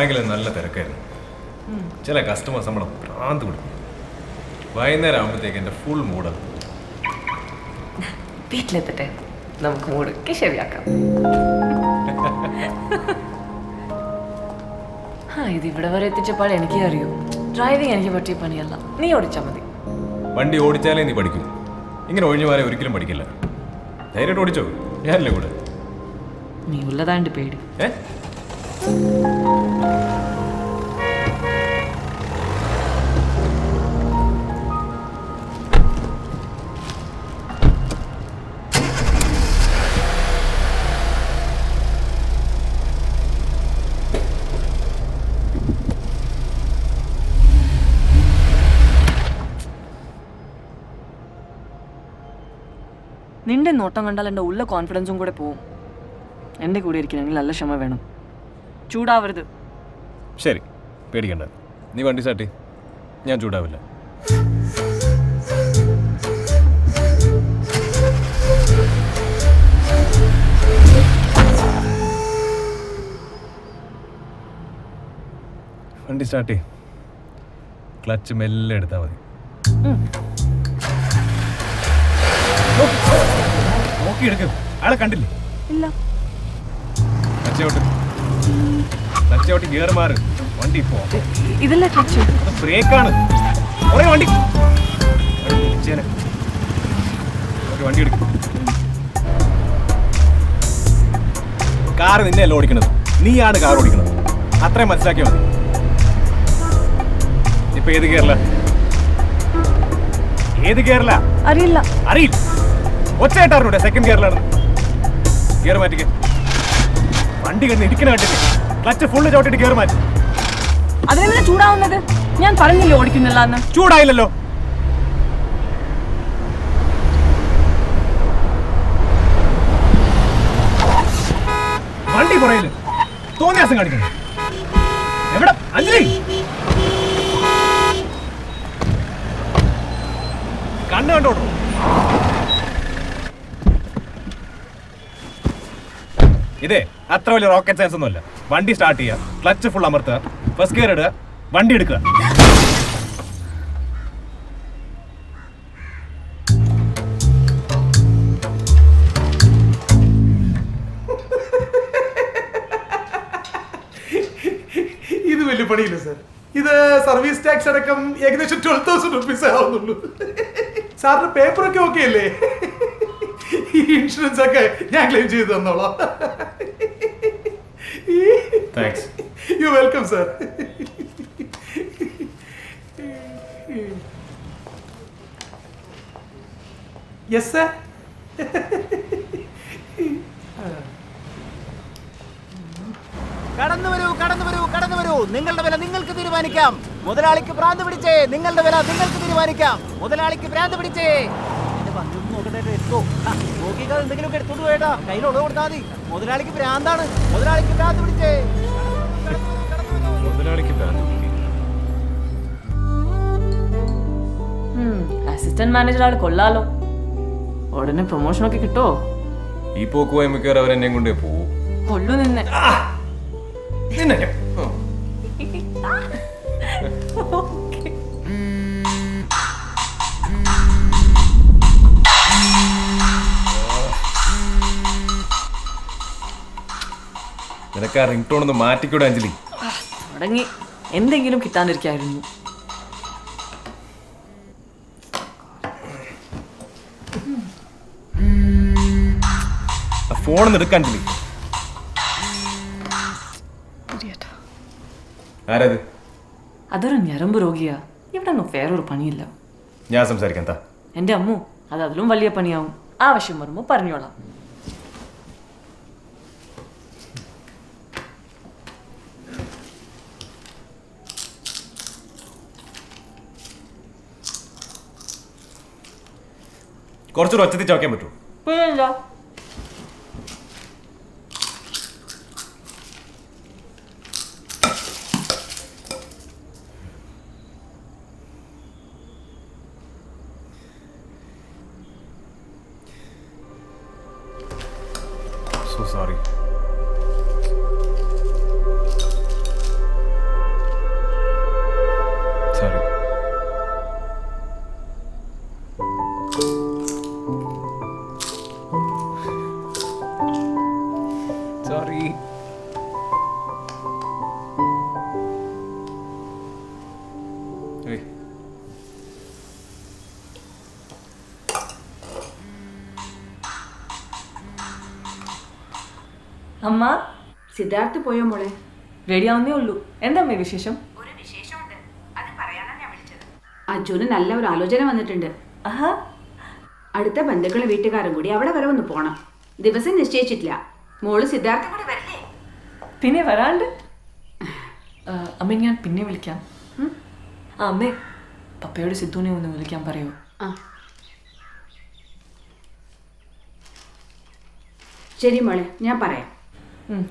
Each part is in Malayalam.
ബാങ്കിൽ നല്ല തിരക്കായിരുന്നു. ചില കസ്റ്റമേഴ്സ് നമ്മളെ ഭ്രാന്ത് കൊടുക്കും. വൈകുന്നേരം ആകുമ്പോഴത്തേക്ക് എൻ്റെ ഫുൾ മൂഡാണ്. വീട്ടിലെത്തട്ടെ, നമുക്ക് മൂടൊക്കെ ശരിയാക്കാം. ഇത് ഇവിടെ വരെ എത്തിച്ചപ്പോൾ എനിക്ക് അറിയൂ, ഡ്രൈവിംഗ് എനിക്ക് പറ്റിയ പണിയല്ല. നീ ഓടിച്ചാൽ മതി. വണ്ടി ഓടിച്ചാലേ നീ പഠിക്കൂ. ഇങ്ങനെ ഒഴിഞ്ഞു മാറി ഒരിക്കലും പഠിക്കില്ല. ധൈര്യമായിട്ട് ഓടിച്ചോ, ഞാനല്ലേ കൂടെ. നീ ഉള്ളതാണ്ട് പേടി. നിന്റെ നോട്ടം കണ്ടാൽ എൻ്റെ ഉള്ള കോൺഫിഡൻസും കൂടെ പോവും. എൻ്റെ കൂടെ ഇരിക്കണമെങ്കിൽ നല്ല ക്ഷമ വേണം. ചൂടാവരുത്. ശരി, പേടിക്കണ്ട. നീ വണ്ടി സ്റ്റാർട്ട്, ഞാൻ ചൂടാവില്ല. വണ്ടി സ്റ്റാർട്ട്, ക്ലച്ച് മെല്ലെ എടുത്താൽ മതി. നോക്കി എടുക്കും. ആളെ കണ്ടില്ലേ? ഇല്ല. ക്ലച്ചോട്ട് ഗിയർ മാറ്. വണ്ടി പോ. ഇതല്ല ക്ലച്ച്, ബ്രേക്കാണ്. വണ്ടി വണ്ടി എടുക്കും. കാറ് നിന്നെയല്ല ഓടിക്കണത്, നീയാണ് കാർ ഓടിക്കണത്. അത്രയും മനസ്സിലാക്കിയാൽ മതി. ഇപ്പൊ ഏത് ഗിയറില? ഏത് ഗിയറില? അറിയില്ല. അറിയില്ല. ഒച്ചയായിട്ടാറിനൂടെ സെക്കൻഡ് ഗിയറിലാണ്. ഗിയർ മാറ്റിക്ക്. വണ്ടി കണ്ട് ഇരിക്കണ കണ്ടില്ലേ? ക്ലച്ച് ഫുള്ള് ചവിട്ടിട്ട് ഗിയർ മാറ്റി. അതിനെന്തിനാ ചൂടാവുന്നത്? ഞാൻ പറഞ്ഞില്ലേ ഓടിക്കുന്നില്ല എന്ന്. ചൂടായില്ലല്ലോ. വണ്ടി പുറയില് തോന്നിയാസം കാണിക്കുന്നു. എവിടെ അഞ്ജലി? കണ്ണ് കണ്ടോട്ടോ. ഇതേ അത്ര വലിയ റോക്കറ്റ് സയൻസ് ഒന്നുമല്ല. വണ്ടി സ്റ്റാർട്ട് ചെയ്യുക, ക്ലച്ച് ഫുൾ അമർത്തുക, ഫസ്റ്റ് ഗിയർ ഇടുക, വണ്ടി എടുക്കുക. ഇത് വലിയ പണിയില്ല സാർ. ഇത് സർവീസ് ടാക്സ് അടക്കം ഏകദേശം 12,000 റുപ്പീസ് ആവുന്നുള്ളൂ. സാറിന് പേപ്പറൊക്കെ ഓക്കെ അല്ലേ? ഈ ഇൻഷുറൻസ് ഒക്കെ ഞാൻ ക്ലെയിം ചെയ്ത് തന്നോളാം. You welcome sir. Yes sir. കടന്നു വരൂ, കടന്നു വരൂ, കടന്നു വരൂ. നിങ്ങളുടെ വില നിങ്ങൾക്ക് തീരുമാനിക്കാം. മുതലാളിക്ക് ഭ്രാന്ത് പിടിച്ചേ. നിങ്ങളുടെ വില നിങ്ങൾക്ക് തീരുമാനിക്കാം. മുതലാളിക്ക് ഭ്രാന്ത് പിടിച്ചേ. നോക്കിക്കാതെ എന്തെങ്കിലുമൊക്കെ എടുത്തോണ്ട് പോയേട്ടാ. കയ്യിലോട് കൊടുത്താൽ മതി. മുതലാളിക്ക് ഭ്രാന്താണ്. മുതലാളിക്ക് ഭ്രാന്ത് പിടിച്ചേ. അസിസ്റ്റന്റ് മാനേജർ ആൾ കൊള്ളാലോ. ഉടനെ പ്രൊമോഷനൊക്കെ കിട്ടോ? ഈ പോക്കുവായി മിക്കവാറും അവരെന്നെ കൊണ്ടേ പോവും. കൊള്ളു നിന്നെ. നിനക്ക് ആ റിംഗ് ടോൺ ഒന്ന് മാറ്റിക്കൂടെ അഞ്ജലി? തുടങ്ങി. എന്തെങ്കിലും കിട്ടാണ്ടിരിക്കായിരുന്നു. ഫോണൊന്ന് എടുക്കാൻ അഞ്ജലി. ആരത്? അതൊരു ഞരമ്പ് രോഗിയാ. ഇവിടെ ഒന്നും വേറൊരു പണിയില്ല. ഞാൻ സംസാരിക്കാം. എന്താ എൻ്റെ അമ്മു, അത് അതിലും വലിയ പണിയാവും. ആവശ്യം വരുമ്പോൾ പറഞ്ഞോളാം. കുറച്ചൊരു ഒച്ചത്തിൽ ചോക്കാൻ പറ്റൂ? പിന്നില്ല. So sorry. അമ്മ സിദ്ധാർത്ഥ് പോയോ മോളെ? റെഡി ആവുന്നേ ഉള്ളൂ. എന്താ അമ്മേ വിശേഷം? ഒരു വിശേഷമുണ്ട്, അത് പറയാനാണ് ഞാൻ വിളിച്ചത്. അജുന് നല്ല ഒരു ആലോചന വന്നിട്ടുണ്ട്. ആഹാ, അടുത്ത ബന്ധുക്കളും വീട്ടുകാരും കൂടി അവിടെ വരെ ഒന്ന് പോണം. ദിവസം നിശ്ചയിച്ചിട്ടില്ല. മോള് സിദ്ധാർത്ഥ കൂടി വരില്ലേ? പിന്നെ വരാണ്ട്. അമ്മ ഞാൻ പിന്നെ വിളിക്കാം. ആ അമ്മേ, പപ്പയോട് സിദ്ധുവിനെ ഒന്ന് വിളിക്കാൻ പറയൂ. ആ ശരി മോളെ, ഞാൻ പറയാം.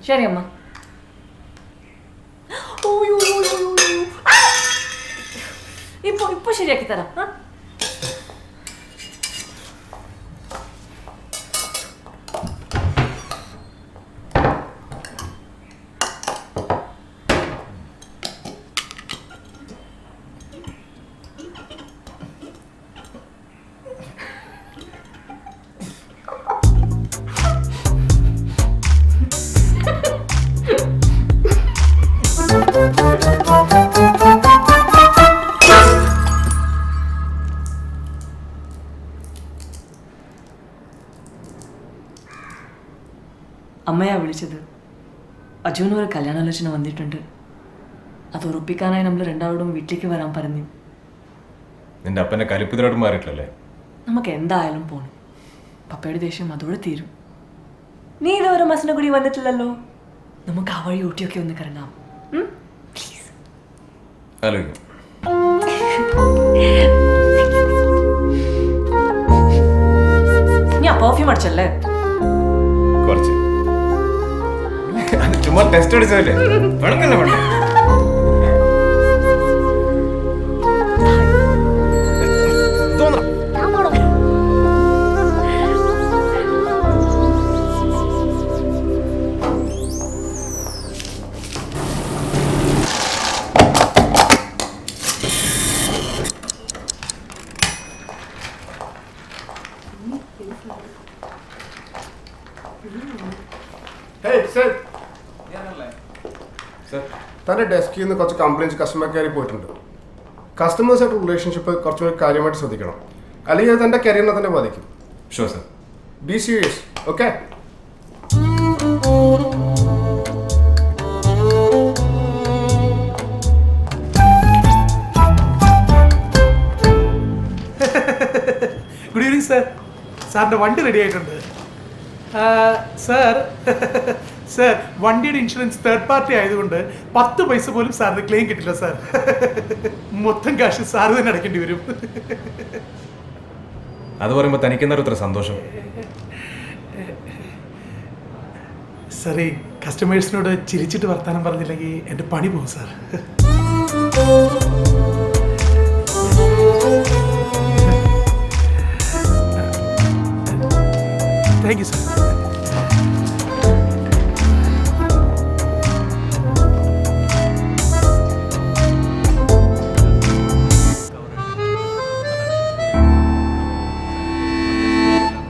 ശരി അമ്മ. ഇപ്പൊ ശരിയാക്കി തരാം. അമ്മയാ വിളിച്ചത്. അജുവിന് ഒരു കല്യാണാലോചന വന്നിട്ടുണ്ട്. അത് ഉറപ്പിക്കാനായി നമ്മൾ രണ്ടാളോടും വീട്ടിലേക്ക് വരാൻ പറഞ്ഞു. നിന്റെ അപ്പന്റെ കലിപ്പിതരോട് മാറിയിട്ടില്ലല്ലേ? നമുക്ക് എന്തായാലും പോണം. പപ്പയുടെ ദേഷ്യം അതോടെ തീരും. നീ ഇതുവരെ മസിനെ കൂടി വന്നിട്ടില്ലല്ലോ. നമുക്ക് ആ വഴി ഊട്ടിയൊക്കെ ഒന്ന് കറങ്ങാം. പ്ലീസ് ആലോചിക്കും. ഞാൻ പെർഫ്യൂം അടിച്ചല്ലേ? കുറച്ച് ചുമ്മാ ടെസ്റ്റ് അടിച്ചതല്ലേ? വേണമെന്നല്ലേ വേണ്ട. തൻ്റെ ഡെസ്കിൽ നിന്ന് കുറച്ച് കംപ്ലയിൻസ് കസ്റ്റമർ കെയറിൽ പോയിട്ടുണ്ട്. കസ്റ്റമേഴ്സായിട്ട് റിലേഷൻഷിപ്പ് കുറച്ചുകൂടി കാര്യമായിട്ട് ശ്രദ്ധിക്കണം, അല്ലെങ്കിൽ അത് തൻ്റെ കരിയറിനെ തന്നെ ബാധിക്കും. Sure sir. Be serious, okay? Good evening sir. സാറിൻ്റെ വണ്ടി റെഡി ആയിട്ടുണ്ട്. സാർ സാർ, വണ്ടിയുടെ ഇൻഷുറൻസ് തേർഡ് പാർട്ടി ആയതുകൊണ്ട് 10 പൈസ പോലും സാറിന് ക്ലെയിം കിട്ടില്ല സാർ. മൊത്തം കാശ് സാറ് തന്നെ അടയ്ക്കേണ്ടി വരും. അത് പറയുമ്പോൾ തനിക്കെന്താ ഇത്ര സന്തോഷം? സാറേ, കസ്റ്റമേഴ്സിനോട് ചിരിച്ചിട്ട് വർത്താനം പറഞ്ഞില്ലെങ്കിൽ എൻ്റെ പണി പോകും സാർ.